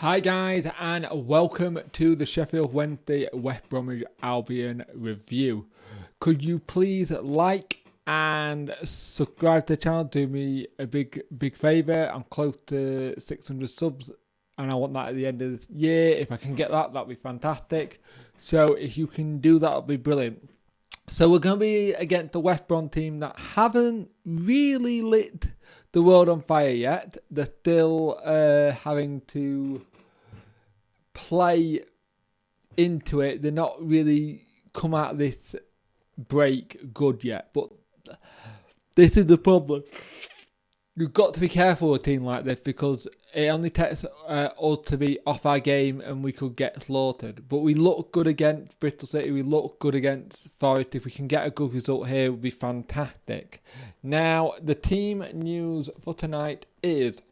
Hi guys, and welcome to the Sheffield Wednesday West Bromwich Albion review. Could you please like and subscribe to the channel? Do me a big favour. I'm close to 600 subs and I want that at the end of the year. If I can get that, that'd be fantastic. So if you can do that, that'd be brilliant. So we're going to be against the West Brom team that haven't really lit the world on fire yet. They're still having to play into it. They're not really come out of this break good yet. But this is the problem. You've got to be careful with a team like this because it only takes us to be off our game and we could get slaughtered. But we look good against Bristol City. We look good against Forest. If we can get a good result here, it would be fantastic. Now, the team news for tonight is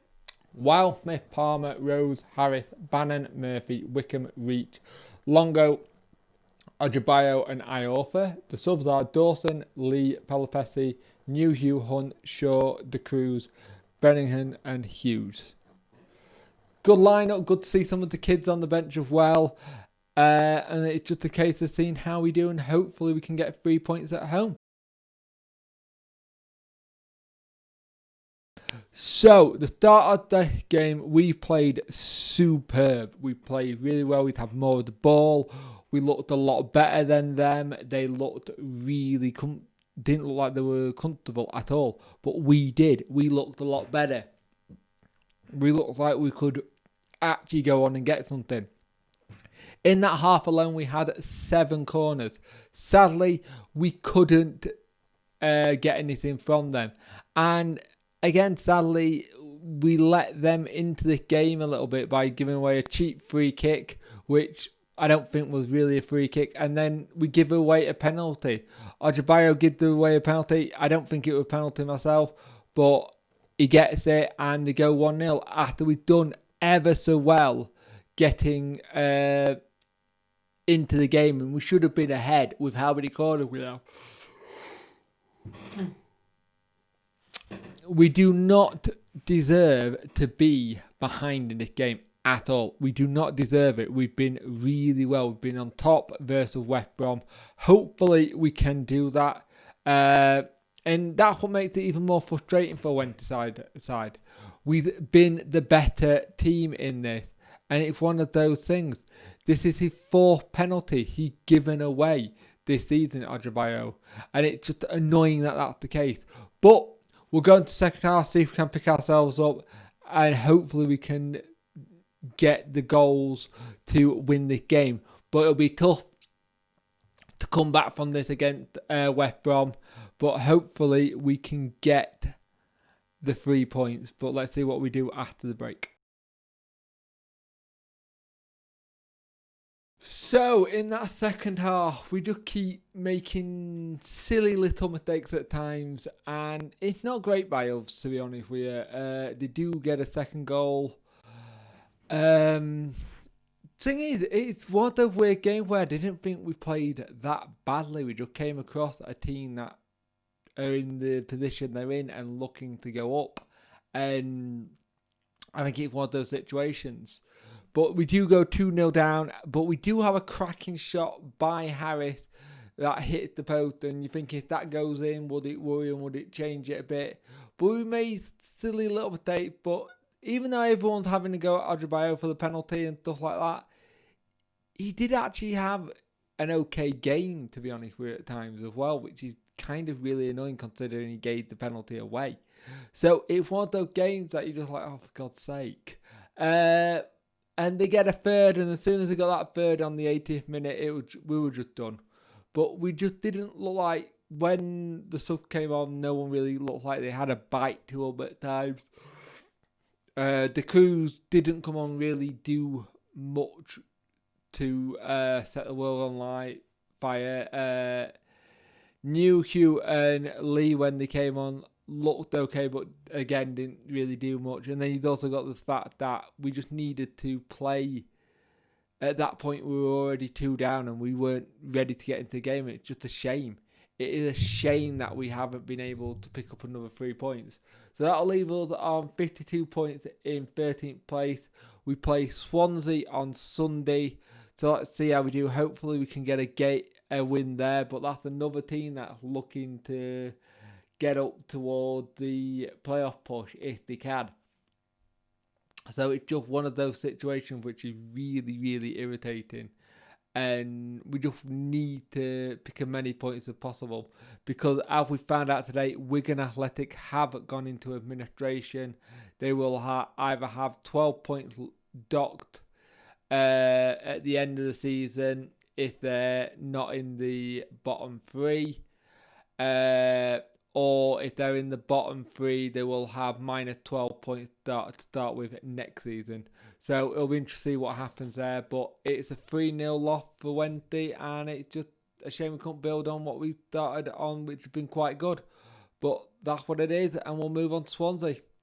Wild, Smith, Palmer, Rose, Harris, Bannon, Murphy, Wickham, Reach, Longo, Adebayo and Iorfa. The subs are Dawson, Lee, Pelopessi, Hugh, Hunt, Shaw, De Cruz, Bellingham and Hughes. Good lineup, good to see some of the kids on the bench as well. And it's just a case of seeing how we do and hopefully we can get 3 points at home. So, the start of the game, we played superb. We played really well. We'd have more of the ball. We looked a lot better than them. They looked really didn't look like they were comfortable at all. But we did. We looked a lot better. We looked like we could actually go on and get something. In that half alone, we had 7 corners. Sadly, we couldn't get anything from them. And again, sadly, we let them into the game a little bit by giving away a cheap free kick, which I don't think was really a free kick. And then we give away a penalty. Adebayo gives away a penalty. I don't think it was a penalty myself, but he gets it and they go 1-0 after we've done ever so well getting into the game. And we should have been ahead with how many corners we have. We do not deserve to be behind in this game at all. We do not deserve it. We've been really well. We've been on top versus West Brom. Hopefully we can do that. And that's what makes it even more frustrating for Wednesday side. We've been the better team in this. And it's one of those things. This is his 4th penalty he's given away this season, Adebayo. And it's just annoying that that's the case. But we'll go into second half, see if we can pick ourselves up, and hopefully we can get the goals to win this game. But it'll be tough to come back from this against West Brom, but hopefully we can get the 3 points. But let's see what we do after the break. So, in that second half, we just keep making silly little mistakes at times, and it's not great by us, to be honest with you. They do get a second goal. Thing is, it's one of the weird games where I didn't think we played that badly. We just came across a team that are in the position they're in and looking to go up, and I think it's one of those situations. But we do go 2-0 down. But we do have a cracking shot by Harris that hits the post. And you think if that goes in, would it worry and would it change it a bit? But we made silly little mistakes. But even though everyone's having to go at Adebayo for the penalty and stuff like that, he did actually have an okay game, to be honest with you, at times as well, which is kind of really annoying considering he gave the penalty away. So it's one of those games that you're just like, oh, for God's sake. And they get a third, and as soon as they got that third on the 80th minute, we were just done. But we just didn't look like, when the sub came on, no one really looked like they had a bite to them at times. De Cruz didn't come on really do much to set the world on fire. Hugh and Lee, when they came on, looked okay, but again didn't really do much. And then you've also got this fact that we just needed to play. At that point we were already 2 down and we weren't ready to get into the game. It's just a shame. It is a shame that we haven't been able to pick up another 3 points. So that'll leave us on 52 points in 13th place. We play Swansea on Sunday. So let's see how we do. Hopefully we can get a win there. But that's another team that's looking to get up toward the playoff push if they can. So it's just one of those situations which is really, really irritating. And we just need to pick as many points as possible. Because as we found out today, Wigan Athletic have gone into administration. They will either have 12 points docked at the end of the season if they're not in the bottom three. Or if they're in the bottom three, they will have minus 12 points to start with next season. So it'll be interesting to see what happens there. But it's a 3-0 loss for Wednesday, and it's just a shame we couldn't build on what we started on, which has been quite good. But that's what it is, and we'll move on to Swansea.